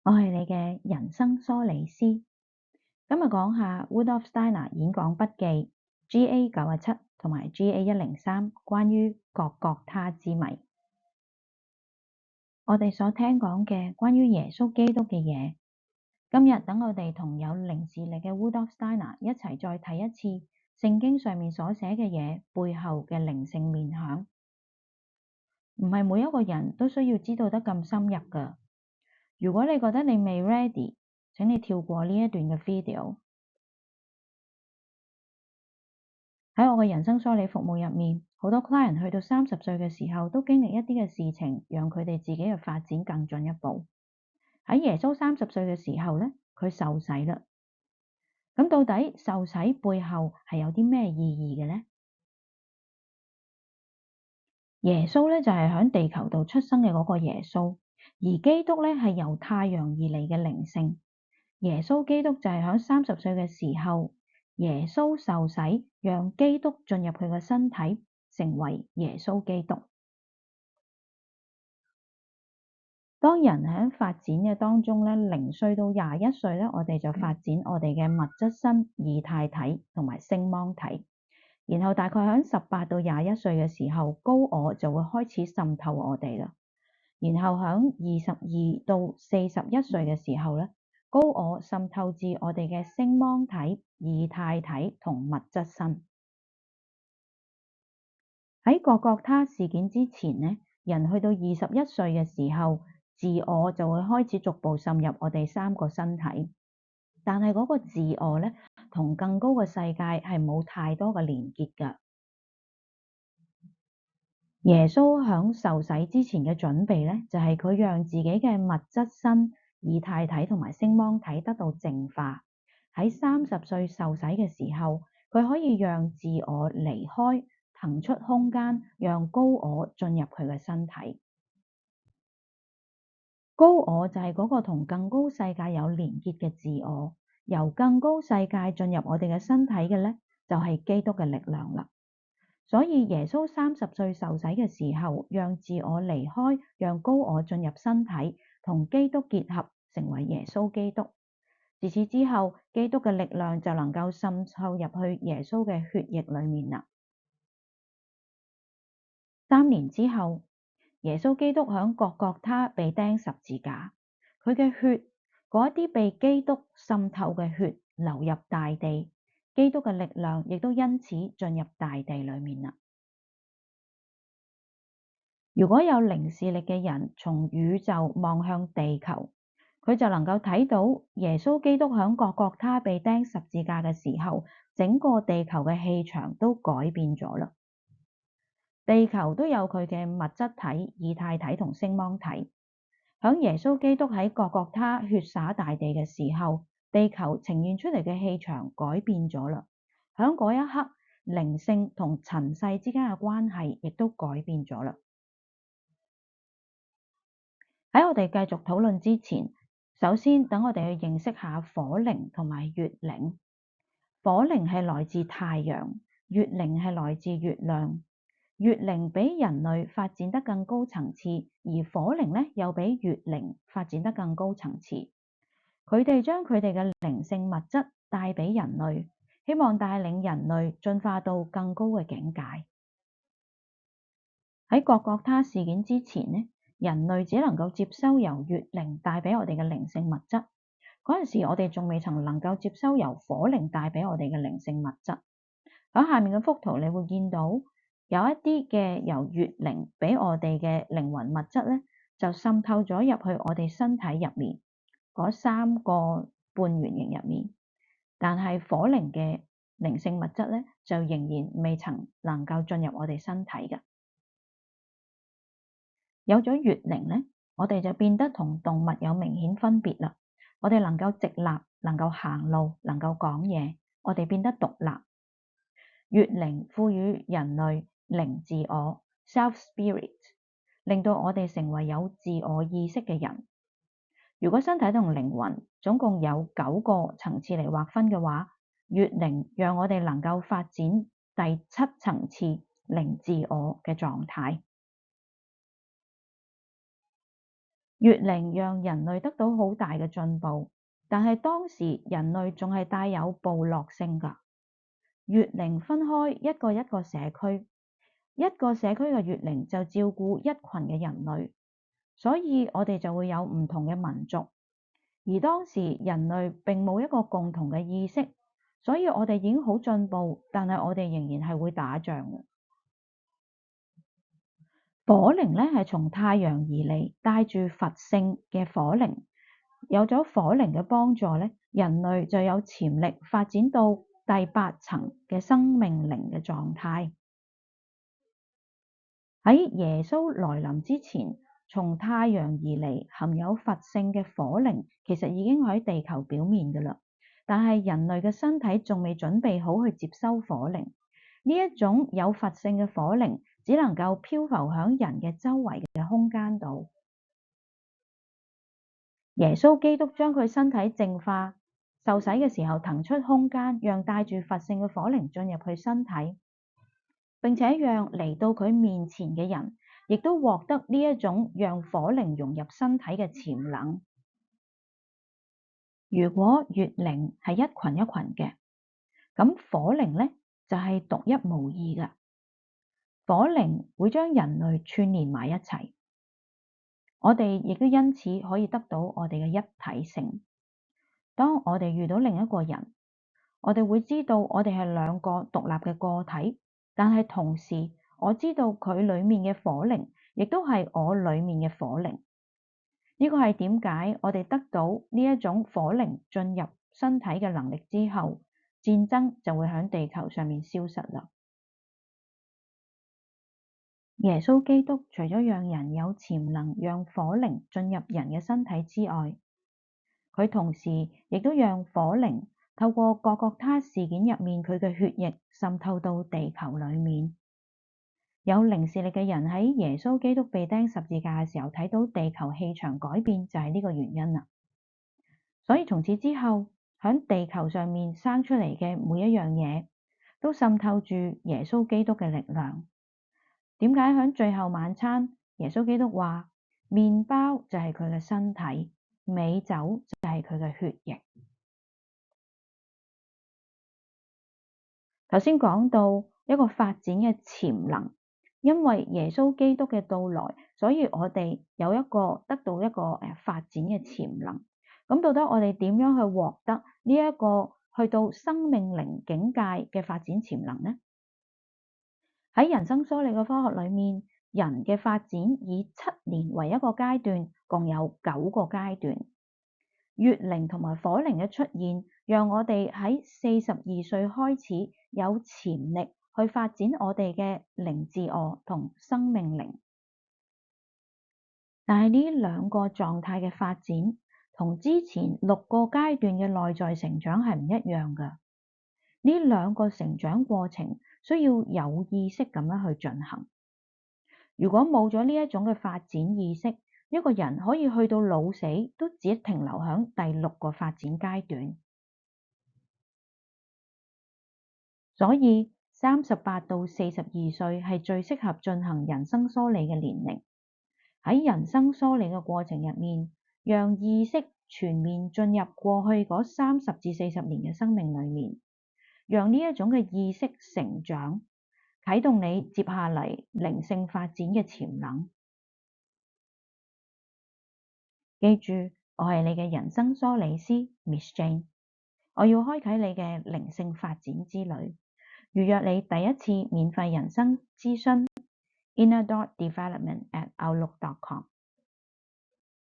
我係你嘅人生梳理師，今日講下 Rudolf Steiner 演講筆記 GA97 同埋 GA103 關於各各他之謎。我哋所聽講嘅關於耶穌基督嘅嘢，今日等我哋同有靈視力嘅 Rudolf Steiner 一齊再睇一次聖經上面所寫嘅嘢背後嘅靈性面向。唔係每一個人都需要知道得咁深入㗎。如果你覺得你未 ready，請你跳過呢一段嘅 video。喺我嘅人生梳理服務入面，好多 client 去到30歲嘅時候，都經歷一啲嘅事情，讓佢哋自己嘅發展更進一步。喺耶穌30歲嘅時候咧，佢受洗啦。咁到底受洗背後係有啲咩意義嘅咧？耶穌咧就係喺地球度出生嘅嗰個耶穌，而基督咧係由太陽而嚟嘅靈性。耶穌基督就係喺30歲嘅時候，耶穌受洗，讓基督進入佢嘅身體，成為耶穌基督。當人喺發展嘅當中咧，0歲到21歲咧，我哋就發展我哋嘅物質身、以太體同埋星芒體。然後大概喺18到21歲嘅時候，高我就會開始滲透我哋啦。然後喺22到41歲嘅時候咧，高我滲透至我哋嘅星芒體、以太體同物質身。喺各各他事件之前咧，人去到21歲嘅時候，自我就會開始逐步滲入我哋3個身體。但係嗰個自我咧，同更高嘅世界係冇太多嘅連結㗎。耶穌響受洗之前嘅準備咧，就係佢讓自己嘅物質身、以太體同埋星芒體得到淨化。喺30歲受洗嘅時候，佢可以讓自我離開，騰出空間，讓高我進入佢嘅身體。高我就係嗰個同更高世界有連結嘅自我，由更高世界進入我哋嘅身體嘅咧，就係基督嘅力量啦。所以耶穌30歲受洗嘅時候，讓自我離開，讓高我進入身體，同基督結合，成為耶穌基督。自此之後，基督嘅力量就能夠滲透入去耶穌嘅血液裏面啦。3年之後，耶穌基督響各各他被釘十字架，佢嘅血，嗰一啲被基督滲透嘅血流入大地。基督嘅力量亦都因此進入大地裏面啦。如果有靈視力嘅人從宇宙望向地球，佢就能夠睇到耶穌基督響各各他被釘十字架嘅時候，整個地球嘅氣場都改變咗啦。地球都有佢嘅物質體、以太體同星芒體。響耶穌基督喺各各他血灑大地嘅時候，地球呈現出嚟嘅氣場改變咗啦。響嗰一刻，靈性同塵世之間嘅關係亦都改變咗啦。喺我哋繼續討論之前，首先等我哋去認識下火靈同埋月靈。火靈係來自太陽，月靈係來自月亮。月靈比人類發展得更高層次，而火靈咧又比月靈發展得更高層次。佢哋將佢哋嘅靈性物質帶俾人類，希望帶領人類進化到更高嘅境界。喺各各他事件之前咧，人類只能夠接收由月靈帶俾我哋嘅靈性物質。嗰陣時，我哋仲未曾能夠接收由火靈帶俾我哋嘅靈性物質。喺下面嘅幅圖，你會見到有一啲嘅由月靈俾我哋嘅靈魂物質咧，就滲透咗入去我哋身體入面嗰3個半圓形入面。但係火靈嘅靈性物質咧，就仍然未曾能夠進入我哋身體嘅。有咗月靈咧，我哋就變得同動物有明顯分別啦。我哋能夠直立，能夠行路，能夠講嘢，我哋變得獨立。月靈賦予人類靈自我 （self spirit）， 令到我哋成為有自我意識嘅人。如果身體同靈魂總共有9個層次嚟劃分嘅話，月靈讓我哋能夠發展第7層次靈自我嘅狀態。月齡讓人類得到好大嘅進步，但係當時人類仲係帶有部落性㗎。月齡分開一個一個社區，一個社區嘅月齡就照顧一群嘅人類，所以我哋就會有唔同嘅民族。而當時人類並冇一個共同嘅意識，所以我哋已經好進步，但係我哋仍然係會打仗嘅。火靈咧係從太陽而嚟，帶住佛性嘅火靈。有咗火靈嘅幫助咧，人類就有潛力發展到第8層嘅生命靈嘅狀態。喺耶穌來臨之前，從太陽而嚟含有佛性嘅火靈，其實已經喺地球表面㗎喇。但係人類嘅身體仲未準備好去接收火靈，呢一種有佛性嘅火靈，只能夠漂浮喺人嘅周圍嘅空間度。耶穌基督將佢身體淨化，受洗嘅時候騰出空間，讓帶住佛性嘅火靈進入佢身體，並且讓嚟到佢面前嘅人，亦都獲得呢一種讓火靈融入身體嘅潛能。如果月靈係一群一群嘅，咁火靈咧就係獨一無二嘅。火靈會將人類串連埋一齊，我哋亦都因此可以得到我哋嘅一體性。當我哋遇到另一個人，我哋會知道我哋係兩個獨立嘅個體，但係同時我知道佢裡面嘅火靈，亦都係我裡面嘅火靈。呢個係點解我哋得到呢一種火靈進入身體嘅能力之後，戰爭就會喺地球上面消失啦。耶穌基督除咗讓人有潛能讓火靈進入人嘅身體之外，佢同時亦都讓火靈透過各各他事件入面佢嘅血液滲透到地球裡面。有靈視力嘅人喺耶穌基督被釘十字架嘅時候睇到地球氣場改變，就係呢個原因啦。所以從此之後，喺地球上面生出嚟嘅每一樣嘢都滲透住耶穌基督嘅力量。點解喺最後晚餐，耶穌基督話麵包就係佢嘅身體，美酒就係佢嘅血液。頭先講到一個發展嘅潛能。因為耶穌基督嘅到來，所以我哋有得到一個發展嘅潛能。咁到底我哋點樣去獲得呢一個去到生命靈境界嘅發展潛能呢？喺人生梳理嘅科學裏面，人嘅發展以7年為一個階段，共有9個階段。月靈同埋火靈嘅出現，讓我哋喺42歲開始有潛力去發展我哋嘅靈自我同生命靈。但係呢兩個狀態嘅發展，同之前6個階段嘅內在成長係唔一樣㗎。呢兩個成長過程需要有意識咁樣去進行。如果冇咗呢一種嘅發展意識，一個人可以去到老死都只停留喺第6個發展階段。所以38到42歲係最適合進行人生梳理嘅年齡。喺人生梳理嘅過程入面，讓意識全面進入過去嗰30至40年嘅生命裏面，讓呢一種嘅意識成長，啟動你接下嚟靈性發展嘅潛能。記住，我係你嘅人生梳理師 Miss Jane， 我要開啟你嘅靈性發展之旅。預約你第一次免費人生諮詢 Inner Door Development@outlook.com。